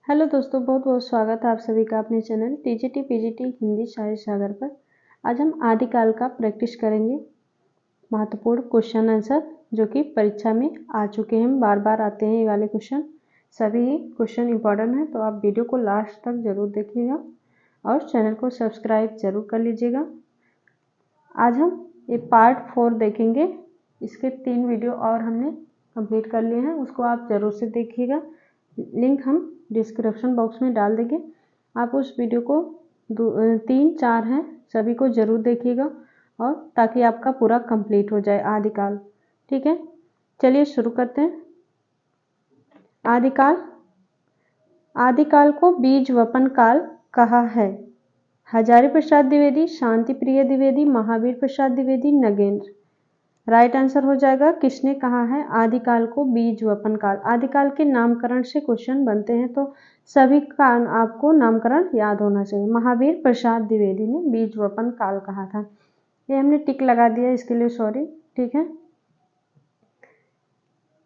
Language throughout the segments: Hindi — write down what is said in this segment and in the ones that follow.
हेलो दोस्तों, बहुत बहुत स्वागत है आप सभी का अपने चैनल टीजीटी पीजीटी हिंदी साहित्य सागर पर। आज हम आदिकाल का प्रैक्टिस करेंगे। महत्वपूर्ण क्वेश्चन आंसर जो कि परीक्षा में आ चुके हैं, बार बार आते हैं ये वाले क्वेश्चन। सभी क्वेश्चन इंपॉर्टेंट हैं, तो आप वीडियो को लास्ट तक जरूर देखिएगा और चैनल को सब्सक्राइब जरूर कर लीजिएगा। आज हम ये पार्ट 4 देखेंगे। इसके 3 वीडियो और हमने कंप्लीट कर लिए हैं, उसको आप जरूर से देखिएगा। लिंक हम डिस्क्रिप्शन बॉक्स में डाल देंगे। आप उस वीडियो को 3-4 हैं, सभी को जरूर देखिएगा और ताकि आपका पूरा कंप्लीट हो जाए आदिकाल। ठीक है, चलिए शुरू करते हैं। आदिकाल आदिकाल को बीज वपन काल कहा है। हजारी प्रसाद द्विवेदी, शांति प्रिय द्विवेदी, महावीर प्रसाद द्विवेदी, नगेंद्र। राइट आंसर हो जाएगा किसने कहा है आदिकाल को बीज वपन काल। आदिकाल के नामकरण से क्वेश्चन बनते हैं, तो सभी का आपको नामकरण याद होना चाहिए। महावीर प्रसाद द्विवेदी ने बीज वपन काल कहा था। ये हमने टिक लगा दिया, इसके लिए सॉरी। ठीक है,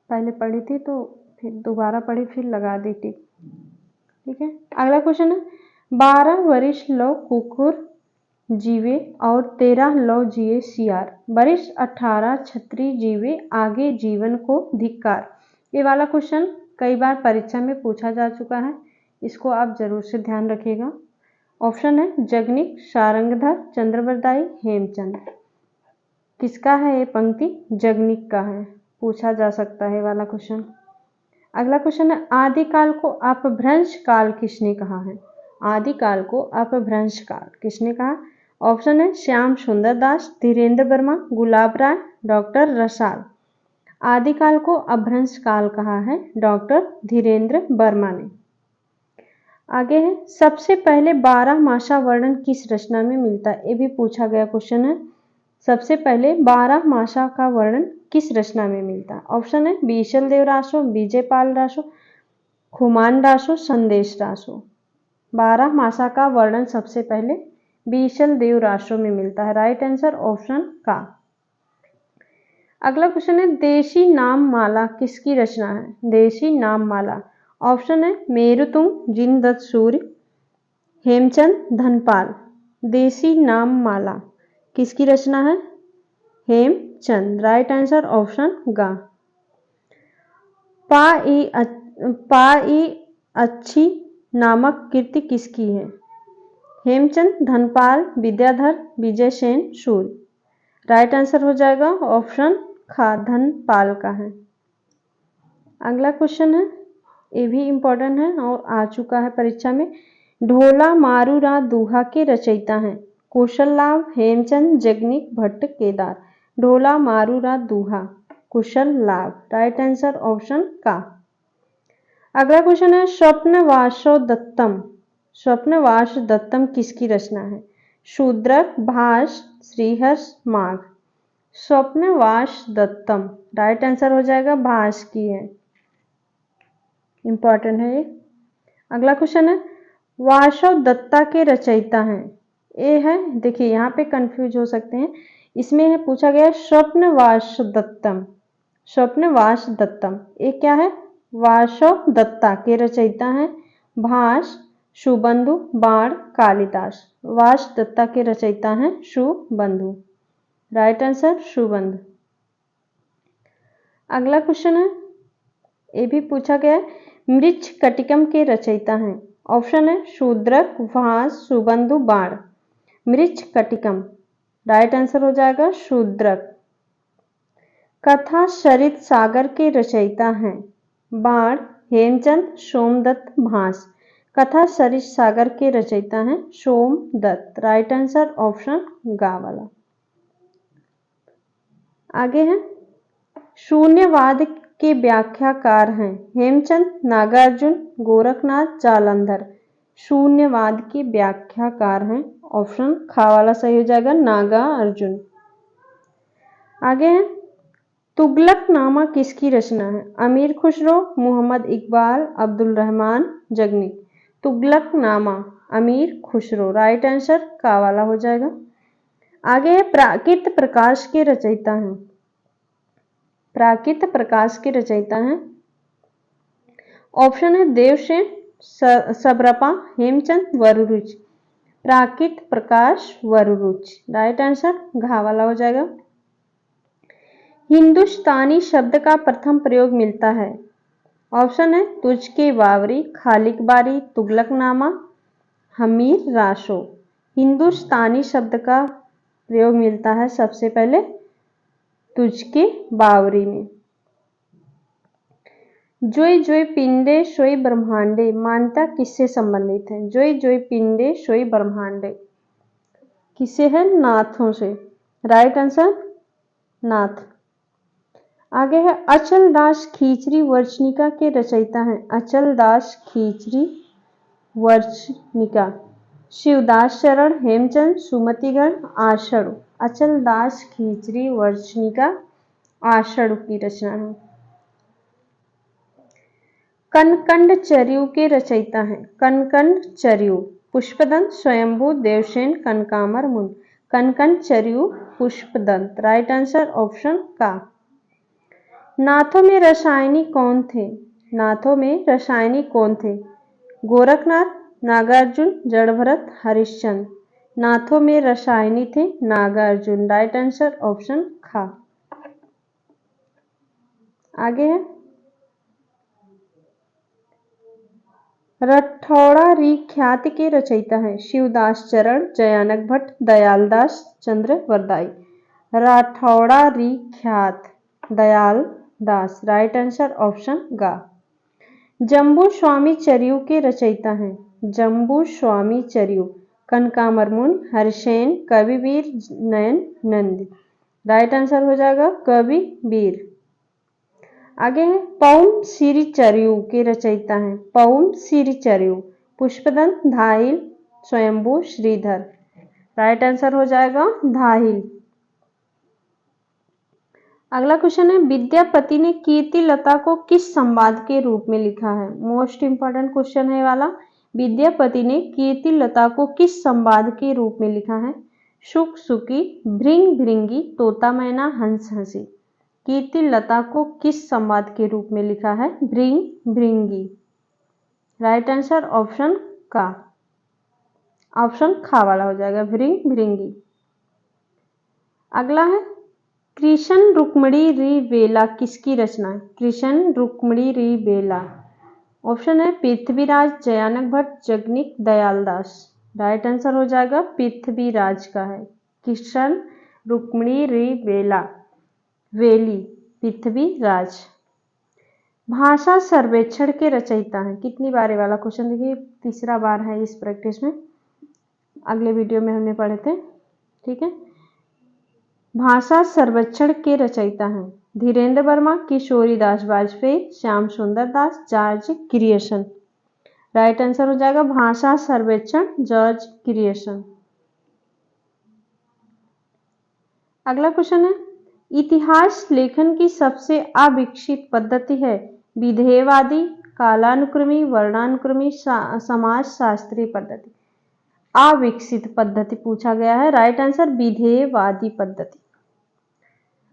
पहले पढ़ी थी तो फिर दोबारा पढ़ी, फिर लगा दी टिक। ठीक है, अगला क्वेश्चन है 12 वर्ष लो कुकुर जीवे और 13 लौ जिए सियार, वर्ष 18 छत्री जीवे आगे जीवन को धिक्कार। ये वाला क्वेश्चन कई बार परीक्षा में पूछा जा चुका है, इसको आप जरूर से ध्यान रखिएगा। ऑप्शन है जगनिक, सारंगधर, चंद्रवरदाई, हेमचंद। किसका है ये पंक्ति? जगनिक का है, पूछा जा सकता है वाला क्वेश्चन। अगला क्वेश्चन है आदिकाल को अपभ्रंश काल किसने कहा है? आदिकाल को अपभ्रंश काल किसने कहा? ऑप्शन है श्याम सुंदर दास, धीरेन्द्र वर्मा, गुलाब राय, डॉक्टर रसाल। आदिकाल को अपभ्रंश काल कहा है डॉक्टर धीरेन्द्र वर्मा ने। आगे है सबसे पहले 12 मासा वर्णन किस रचना में मिलता है? ये भी पूछा गया क्वेश्चन है। सबसे पहले 12 मासा का वर्णन किस रचना में मिलता है? ऑप्शन है बीशल देव रासो, विजयपाल रासो, खुमान रासो, संदेश रासो। 12 मासा का वर्णन सबसे पहले बीशल देव रासो में मिलता है। राइट आंसर ऑप्शन का। अगला क्वेश्चन है देशी नाम माला किसकी रचना है? देशी नाम माला। ऑप्शन है मेरुतुंग, जिनदत्त सूर्य, हेमचंद, धनपाल। देशी नाम माला किसकी रचना है? हेमचंद। राइट आंसर ऑप्शन गा। पाई अच्छी नामक कृति किसकी है? हेमचंद, धनपाल, विद्याधर, विजय सेन, सूर्य। राइट आंसर हो जाएगा ऑप्शन खा, धनपाल का है। अगला क्वेश्चन है, ये भी इंपॉर्टेंट है और आ चुका है परीक्षा में। ढोला मारूरा दूहा के रचयिता हैं? कुशल लाभ, हेमचंद, जगनिक, भट्ट, केदार। ढोला मारूरा दूहा, कुशल लाभ। राइट आंसर ऑप्शन का। अगला क्वेश्चन है स्वप्नवासो दत्तम, स्वप्नवास दत्तम किसकी रचना है? शूद्रक, भास, श्रीहर्ष, माघ। स्वप्नवास दत्तम, राइट आंसर हो जाएगा भास की है। इंपॉर्टेंट है ये। अगला क्वेश्चन है वासव दत्ता के रचयिता हैं? ये है, देखिए यहाँ पे कंफ्यूज हो सकते हैं। इसमें है पूछा गया स्वप्नवास दत्तम, स्वप्नवास दत्तम ये क्या है? वासव दत्ता के रचयिता हैं भास, सुबंधु, बाण, कालिदास। वास दत्ता के रचयिता हैं सुबंधु। Right answer Subandhu. अगला क्वेश्चन है, ये भी पूछा गया है मृच्छ कटिकम के रचयिता हैं? ऑप्शन है शूद्रक, भास, सुबंधु, बाण। मृच्छ कटिकम, राइट आंसर हो जाएगा शूद्रक। कथा सरित सागर के रचयिता हैं? बाण, हेमचंद, सोमदत्त, भास। कथा सरित सागर के रचयिता हैं सोमदत्त। राइट आंसर ऑप्शन गा वाला। आगे है शून्यवाद के व्याख्याकार हैं? हेमचंद, नागार्जुन, गोरखनाथ, जालंधर। शून्यवाद के व्याख्याकार हैं, ऑप्शन खा वाला सही हो जाएगा, नागार्जुन। आगे है तुगलकनामा किसकी रचना है? अमीर खुसरो, मोहम्मद इकबाल, अब्दुल रहमान, जगनिक। तुगलकनामा, अमीर खुसरो। राइट आंसर का वाला हो जाएगा। आगे है प्राकृत प्रकाश के रचयिता हैं? प्राकृत प्रकाश के रचयिता हैं, ऑप्शन है देवसेन, सबरपा हेमचंद वरुरुच, प्राकृत प्रकाश वरुरुच। राइट आंसर घा वाला हो जाएगा। हिंदुस्तानी शब्द का प्रथम प्रयोग मिलता है। ऑप्शन है तुझके बावरी, खालिक बारी, तुगलकनामा, हमीर राशो। हिंदुस्तानी शब्द का प्रयोग मिलता है सबसे पहले तुझके बावरी में। जोई जोई पिंडे सोई ब्रह्मांडे मान्यता किससे संबंधित है? जोई जोई पिंडे सोई ब्रह्मांडे किससे है? नाथों से। राइट आंसर नाथ। आगे है अचल दास खींचरी वर्चनिका के रचयिता हैं। अचल दास खींचरी वर्चनिका शिवदास चरण, हेमचंद, सुमतिगण, आषाढ़। अचल दास खींचरी वर्चनिका आषाढ़ की रचना है। कनकंड चर्यु के रचयिता हैं। कनकंड चर्यु पुष्पदंत, स्वयंभू, देवसेन, कनकामर, मुन। कनकंड चर्यु पुष्पदंत। राइट आंसर ऑप्शन का। नाथों में रसायनी कौन थे? नाथों में रसायनी कौन थे? गोरखनाथ, नागार्जुन, जड़भरत, हरिश्चंद्र। नाथों में रसायनी थे नागार्जुन। राइट आंसर ऑप्शन खा। आगे है रठौड़ा ख्याति के रचयिता है। शिवदास चरण, जयानक भट्ट, दयालदास चंद्र वरदाई। राठौड़ा ख्यात दयाल दास। राइट आंसर ऑप्शन गा। जम्बू स्वामी चर्यु के रचयिता हैं। जम्बू स्वामी चर्यु कनकामरमुन, हरिसेन, कविवीर नयन नंदी। राइट आंसर हो जाएगा कविवीर। आगे है पौम श्री चर्यु के रचयिता हैं। पौम श्री चर्यु पुष्पदंत, धाहिल, स्वयंभू, श्रीधर। राइट आंसर हो जाएगा धाहिल। अगला क्वेश्चन है विद्यापति ने कीर्तिलता को किस संवाद के रूप में लिखा है? मोस्ट इंपॉर्टेंट क्वेश्चन है वाला। विद्यापति ने कीर्तिलता को किस संवाद के रूप में लिखा है? सुख सुखी, भृंग भृंगी, तोता मैना, हंस हंसी। कीर्तिलता को किस संवाद के रूप में लिखा है? भृंग भृंगी। राइट आंसर ऑप्शन का। ऑप्शन खा वाला हो जाएगा भृंग भृंगी। अगला है कृष्ण रुक्मणी री बेला किसकी रचना है? कृष्ण रुक्मणी री बेला। ऑप्शन है पृथ्वीराज, जयानक भट्ट, जगनिक, दयालदास। राइट आंसर हो जाएगा पृथ्वीराज का है। कृष्ण रुक्मणी री बेला वेली पृथ्वीराज। भाषा सर्वेक्षण के रचयिता हैं। कितनी बार वाला क्वेश्चन देखिए, तीसरा बार है इस प्रैक्टिस में। अगले वीडियो में हमने पढ़े थे। ठीक है, भाषा सर्वेक्षण के रचयिता हैं धीरेन्द्र वर्मा, किशोरी दास वाजपेयी, श्याम सुंदर दास, जॉर्ज ग्रियर्सन। राइट आंसर हो जाएगा भाषा सर्वेक्षण जॉर्ज ग्रियर्सन। अगला क्वेश्चन है इतिहास लेखन की सबसे अविकसित पद्धति है विधेयवादी, कालानुक्रमी, वर्णानुक्रमी, समाज शास्त्रीय पद्धति। अविकसित पद्धति पूछा गया है। राइट आंसर विधेयवादी पद्धति।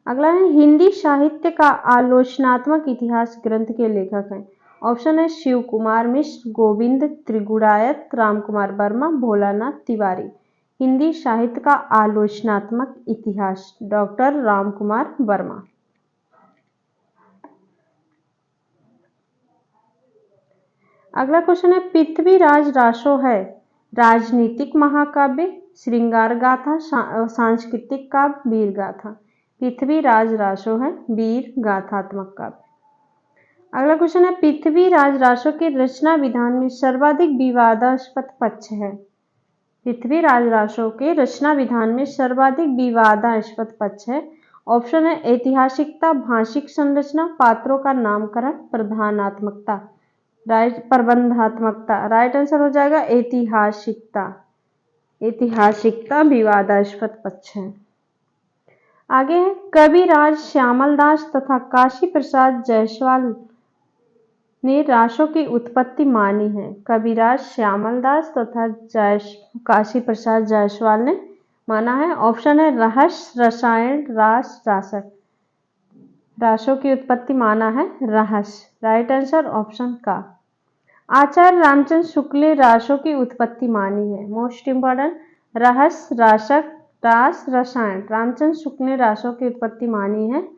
अगला है हिंदी साहित्य का आलोचनात्मक इतिहास ग्रंथ के लेखक हैं। ऑप्शन है शिव कुमार मिश्र, गोविंद त्रिगुणायत, राम कुमार वर्मा, भोलानाथ तिवारी। हिंदी साहित्य का आलोचनात्मक इतिहास डॉक्टर राम कुमार वर्मा। अगला क्वेश्चन है पृथ्वीराज रासो है राजनीतिक महाकाव्य, श्रृंगार गाथा, सांस्कृतिक काव्य, वीर गाथा। पृथ्वीराज रासो है वीर गाथात्मक काव्य। अगला क्वेश्चन है पृथ्वीराज रासो के रचना विधान में सर्वाधिक विवादास्पद पक्ष है। पृथ्वीराज रासो के रचना विधान में सर्वाधिक विवादास्पद पक्ष है। ऑप्शन है ऐतिहासिकता, भाषिक संरचना, पात्रों का नामकरण, प्रधानात्मकता, प्रबंधात्मकता। राइट आंसर हो जाएगा ऐतिहासिकता। ऐतिहासिकता विवादास्पद पक्ष है। आगे है कविराज श्यामल दास तथा काशी प्रसाद जायसवाल ने रासो की उत्पत्ति मानी है। कविराज श्यामल दास तथा काशी प्रसाद जायसवाल ने माना है। ऑप्शन है रहस्य, रसायन, रास, रासक। रासो की उत्पत्ति माना है रहस्य। राइट आंसर ऑप्शन का। आचार्य रामचंद्र शुक्ल ने रासों की उत्पत्ति मानी है। मोस्ट इंपॉर्टेंट, रहस्य, रासक, रास, रसायन। रामचंद्र शुक्ल ने रासों की उत्पत्ति मानी है,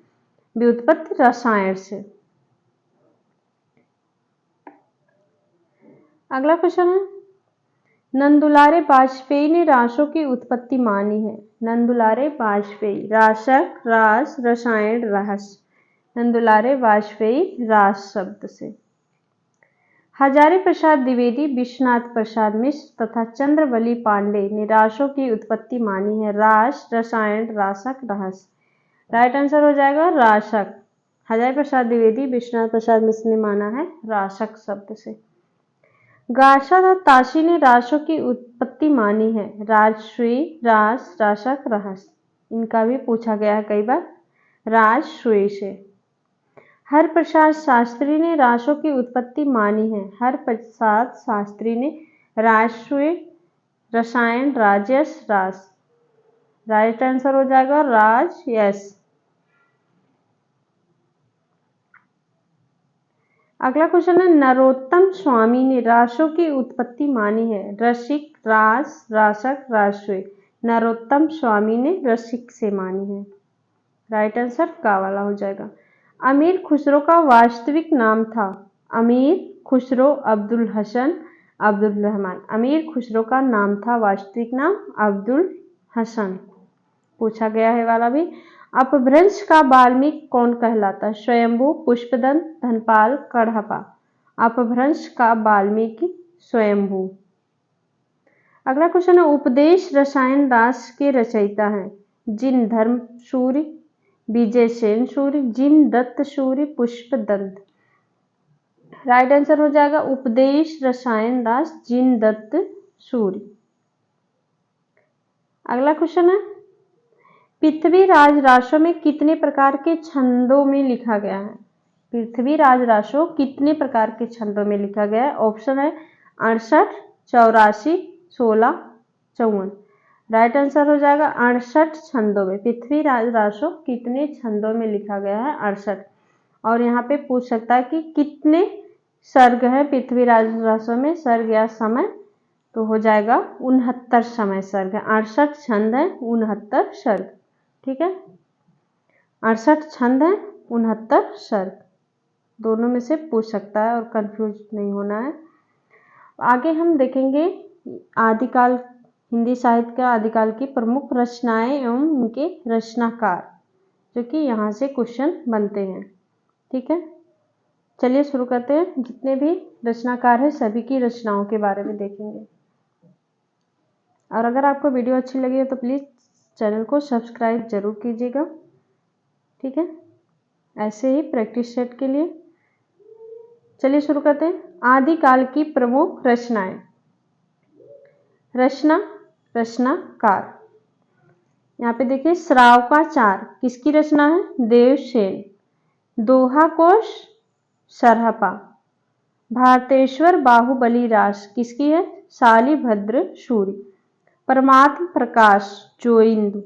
व्युत्पत्ति रसायन से। अगला क्वेश्चन है, नंदुलारे वाजपेयी ने रासों की उत्पत्ति मानी है। नंदुलारे वाजपेयी, रासक, रास, रसायन, रहस्य। नंदुलारे वाजपेयी रास शब्द से। हजारी प्रसाद द्विवेदी, विश्वनाथ प्रसाद मिश्र तथा चंद्रवली पांडे ने रासों की उत्पत्ति मानी है। रास, रसायन, रासक, रहस्य। राइट आंसर हो जाएगा रासक। हजारी प्रसाद द्विवेदी, विश्वनाथ प्रसाद मिश्र ने माना है रासक शब्द से। गाशा तथा ताशी ने रासों की उत्पत्ति मानी है। राजश्री, रास, रासक, रहस्य। इनका भी पूछा गया है कई बार, राजश्री से। हरप्रसाद शास्त्री ने रासों की उत्पत्ति मानी है। हरप्रसाद शास्त्री ने राजश्री, रसायन, राजस, रास। राइट आंसर हो जाएगा राजयस। अगला क्वेश्चन है, नरोत्तम स्वामी ने रासों की उत्पत्ति मानी है। रसिक, रास, रासक, रासवे। नरोत्तम स्वामी ने रसिक से मानी है। राइट आंसर का वाला हो जाएगा। अमीर खुसरो का वास्तविक नाम था। अमीर खुसरो अब्दुल हसन अब्दुल रहमान। अमीर खुसरो का नाम था, वास्तविक नाम अब्दुल हसन। पूछा गया है वाला भी। अपभ्रंश का वाल्मीकि कौन कहलाता है? स्वयंभू, पुष्पदंत, धनपाल, कढ़पा। अपभ्रंश का वाल्मीकि स्वयंभू। अगला क्वेश्चन है, उपदेश रसायन रास के रचयिता हैं। जिन धर्म सूर्य, विजय सेन सूर्य, जिन दत्त सूर्य, पुष्पदंत। राइट आंसर हो जाएगा उपदेश रसायन रास, जिन दत्त सूर्य। अगला क्वेश्चन है, पृथ्वीराज रासों में कितने प्रकार के छंदों में लिखा गया है? पृथ्वीराज रासों कितने प्रकार के छंदों में लिखा गया है? ऑप्शन है 68, 84, 16, 54। राइट आंसर हो जाएगा 68 छंदों में। पृथ्वीराज रासों कितने छंदों में लिखा गया है? 68। और यहाँ पे पूछ सकता है कि कितने सर्ग है पृथ्वीराज रासों में, सर्ग या समय, तो हो जाएगा 69 समय सर्ग है। 68 छंद है, 69 सर्ग। ठीक है, 68 छंद है, 69 सर्ग। दोनों में से पूछ सकता है और कंफ्यूज नहीं होना है। आगे हम देखेंगे आदिकाल, हिंदी साहित्य का आदिकाल की प्रमुख रचनाएं एवं उनके रचनाकार, जो कि यहाँ से क्वेश्चन बनते हैं। ठीक है, चलिए शुरू करते हैं। जितने भी रचनाकार हैं सभी की रचनाओं के बारे में देखेंगे। और अगर आपको वीडियो अच्छी लगी हो तो प्लीज़ चैनल को सब्सक्राइब जरूर कीजिएगा। ठीक है, ऐसे ही प्रैक्टिस सेट के लिए। चलिए शुरू करते हैं। आदिकाल की प्रमुख रचनाएं। रचनाकार, यहाँ पे देखिए, श्रावकाचार किसकी रचना है? देवसेन। दोहा कोश, सरहपा। भारतेश्वर बाहुबली रास किसकी है? शालिभद्र सूरि। परमात्म प्रकाश, जोइंद।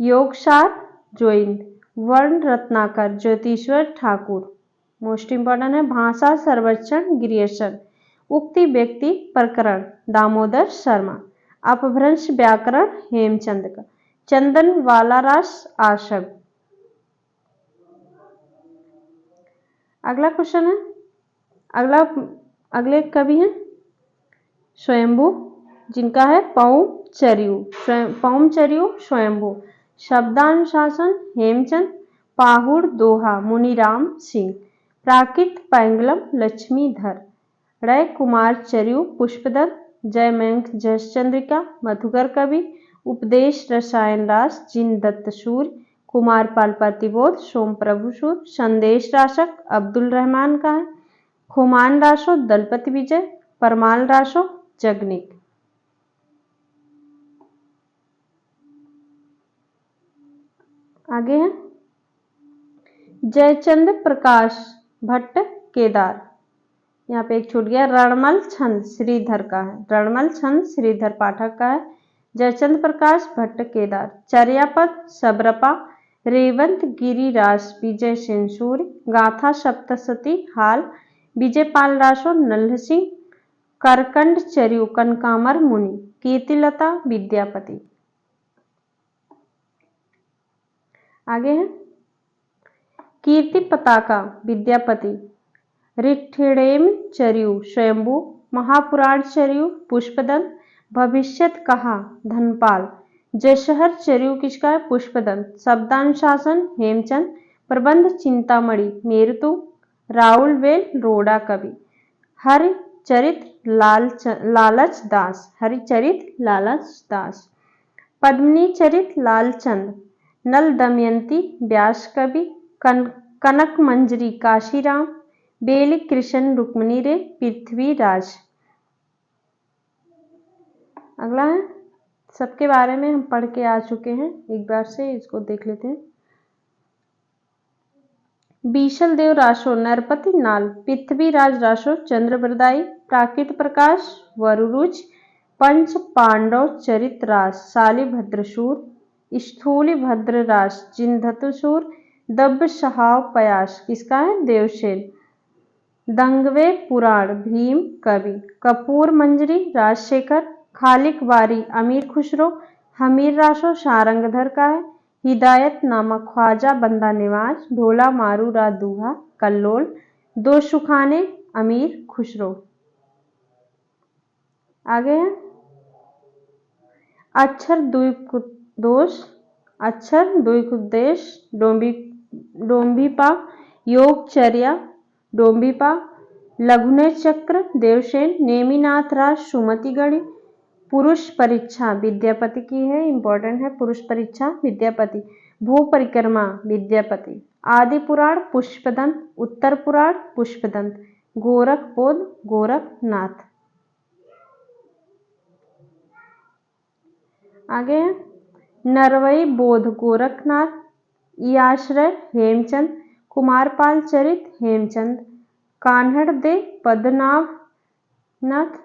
योगसार, जोइंद। वर्ण रत्नाकर, ज्योतिश्वर ठाकुर। मोस्ट इंपॉर्टेंट है। भाषा सर्वेक्षण, गिरियसन। उक्ति व्यक्ति प्रकरण, दामोदर शर्मा। अपभ्रंश व्याकरण, हेमचंद का। चंदन वाला रास, आशग। अगला क्वेश्चन है, अगले कवि हैं स्वयंभू, जिनका है पौमचर्यू स्वयंभू। शब्दानुशासन, हेमचंद। पाहुड़, दोहा, मुनिराम सिंह। प्राकृत पैंगलम, लक्ष्मीधर। रय कुमार चर्यू, पुष्पदत्त। जयमंक जयचंद्रिका, मधुकर कवि। उपदेश रसायन रास, जिन दत्त सूर्य। कुमारपाल प्रतिबोध, सोमप्रभु सूद। संदेश रासक, अब्दुल रहमान का है। खुमान रासो, दलपति विजय। परमाल रासो, जगनिक। आगे है जयचंद प्रकाश भट्ट केदार। यहाँ पे एक छूट गया, रणमल छंद श्रीधर का है। रणमल छंद श्रीधर पाठक का है। जयचंद प्रकाश भट्ट केदार। चर्यापद, सबरपा। रेवंत गिरिरास, विजय सेन सूर्य। गाथा सप्तशती, हाल। विजयपाल रासो, नल्ह सिंह। करकंड चर्यु कनकामर मुनि, कीर्तिलता विद्यापति। आगे है कीर्ति पताका विद्यापति, ऋठिणेम चर्यु स्वयंभू, महापुराण चर्यु पुष्पदंत, भविष्यत कहा धनपाल, जशहर चर्यु किसका है पुष्पदंत, शब्दानुशासन हेमचंद, प्रबंध चिंतामणि मेरुतु, राउल वेल रोड़ा कवि, हरिचरित लालच दास, हरिचरित लालच दास, पद्मिनी चरित लालचंद, नल दमयंती व्यास कवि, कनक मंजरी काशीराम, बेली कृष्ण रुक्मिणी रे पृथ्वीराज। अगला है सबके बारे में हम पढ़ के आ चुके हैं, एक बार से इसको देख लेते हैं। बीशल देव राशो नरपति नाल, पृथ्वीराज राशो चंद्रवरदाई, प्राकृत प्रकाश वरुरुच, पंच पांडव चरित रास, शालिभद्रशूर, स्थूली भद्रराज जिनधतुसूर, दब्ब सहाव पयास किसका है देवसेन, दंगवे पुराण भीम कवि, कपूर मंजरी राजशेखर, खालिक वारी अमीर खुसरो, हमीर राशो सारंगधर का है, हिदायत नामा ख्वाजा बंदा निवाज, ढोला मारू रा दूहा कल्लोल, दो सुखाने अमीर खुसरो। आगे है अक्षर द्वीपदोष, अक्षर द्वीपदेश डोंबिपा, योगचर्या डोंबिपा, लघुने चक्र देवसेन, नेमिनाथ राज सुमतिगढ़ी, पुरुष परीक्षा विद्यापति की है, इंपॉर्टेंट है पुरुष परीक्षा विद्यापति, भू परिक्रमा विद्यापति, आदि पुराण पुष्पदंत, उत्तर पुराण पुष्पदंत, गोरखपोध गोरखनाथ। आगे है नरवई बोध गोरखनाथ, याश्रय हेमचंद, कुमारपाल चरित हेमचंद, कान्हड़ दे पद्मनाभनाथ,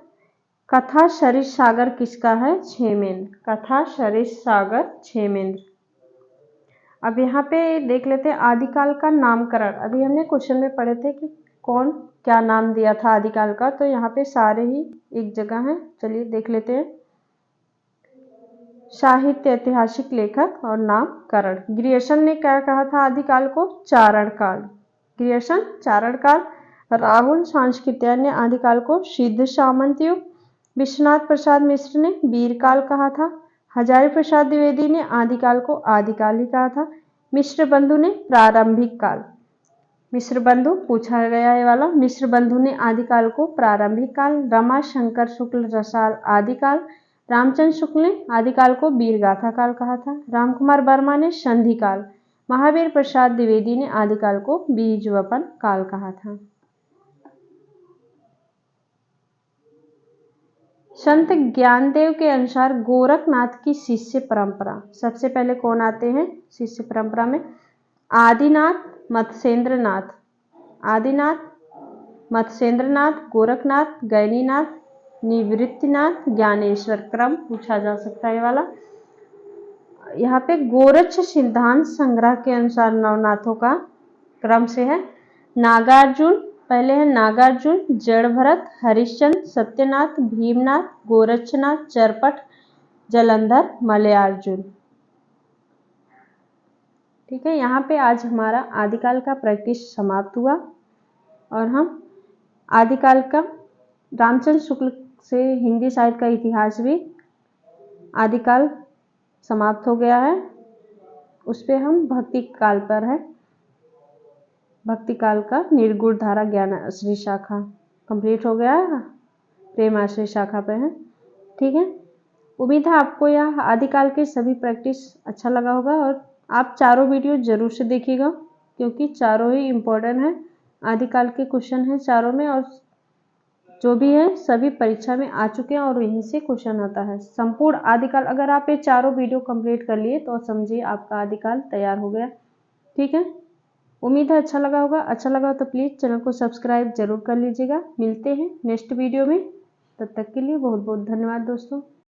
कथा शरीष सागर किसका है क्षेमेंद्र, कथा शरीष सागर क्षेमेंद्र। अब यहाँ पे देख लेते हैं आदिकाल का नामकरण। अभी हमने क्वेश्चन में पढ़े थे कि कौन क्या नाम दिया था आदिकाल का, तो यहाँ पे सारे ही एक जगह हैं, चलिए देख लेते हैं। साहित्य ऐतिहासिक लेखक और नामकरण। ग्रियर्सन ने क्या कहा था आदिकाल को चारण काल, ग्रियर्सन चारण काल। राहुल सांस्कृत्या ने आदिकाल को सिद्ध सामंत युग, विश्वनाथ प्रसाद मिश्र ने वीरकाल कहा था, हजारी प्रसाद द्विवेदी ने आदिकाल को आदिकाल ही कहा था, मिश्र बंधु ने प्रारंभिक काल, मिश्र बंधु पूछा गया है वाला, मिश्र बंधु ने आदिकाल को प्रारंभिक काल, रमा शंकर शुक्ल रसाल आदिकाल, रामचंद्र शुक्ल ने आदिकाल को वीरगाथा काल कहा था, रामकुमार वर्मा ने संधि काल, महावीर प्रसाद द्विवेदी ने आदिकाल को बीजवपन काल कहा था। संत ज्ञानदेव के अनुसार गोरखनाथ की शिष्य परंपरा, सबसे पहले कौन आते हैं शिष्य परंपरा में, आदिनाथ मत्स्येंद्रनाथ, आदिनाथ मत्स्येंद्रनाथ, गोरखनाथ, गैनीनाथ, निवृत्तिनाथ, ज्ञानेश्वर। क्रम पूछा जा सकता है वाला। यहाँ पे गोरक्ष सिद्धांत संग्रह के अनुसार नवनाथों का क्रम से है, नागार्जुन पहले है, नागार्जुन, जड़भरत, हरिश्चंद्र, सत्यनाथ, भीमनाथ, गोरक्षनाथ, चरपट, जलंधर, मलयार्जुन। ठीक है, यहाँ पे आज हमारा आदिकाल का प्रैक्टिस समाप्त हुआ और हम आदिकाल का रामचंद्र शुक्ल से हिंदी साहित्य का इतिहास भी आदिकाल समाप्त हो गया है, उस पे हम भक्ति काल पर है, भक्ति काल का निर्गुण धारा ज्ञान आश्रय शाखा कंप्लीट हो गया है, प्रेम आश्रय शाखा पे है। ठीक है, उम्मीद है आपको यह आदिकाल के सभी प्रैक्टिस अच्छा लगा होगा और आप चारों वीडियो जरूर से देखिएगा क्योंकि चारों ही इम्पोर्टेंट है, आदिकाल के क्वेश्चन हैं चारों में और जो भी है सभी परीक्षा में आ चुके हैं और यहीं से क्वेश्चन आता है। संपूर्ण आदिकाल अगर आप ये चारों वीडियो कंप्लीट कर लिए तो समझिए आपका आदिकाल तैयार हो गया। ठीक है, उम्मीद है अच्छा लगा होगा, अच्छा लगा तो प्लीज़ चैनल को सब्सक्राइब जरूर कर लीजिएगा। मिलते हैं नेक्स्ट वीडियो में, तब तक के लिए बहुत बहुत धन्यवाद दोस्तों।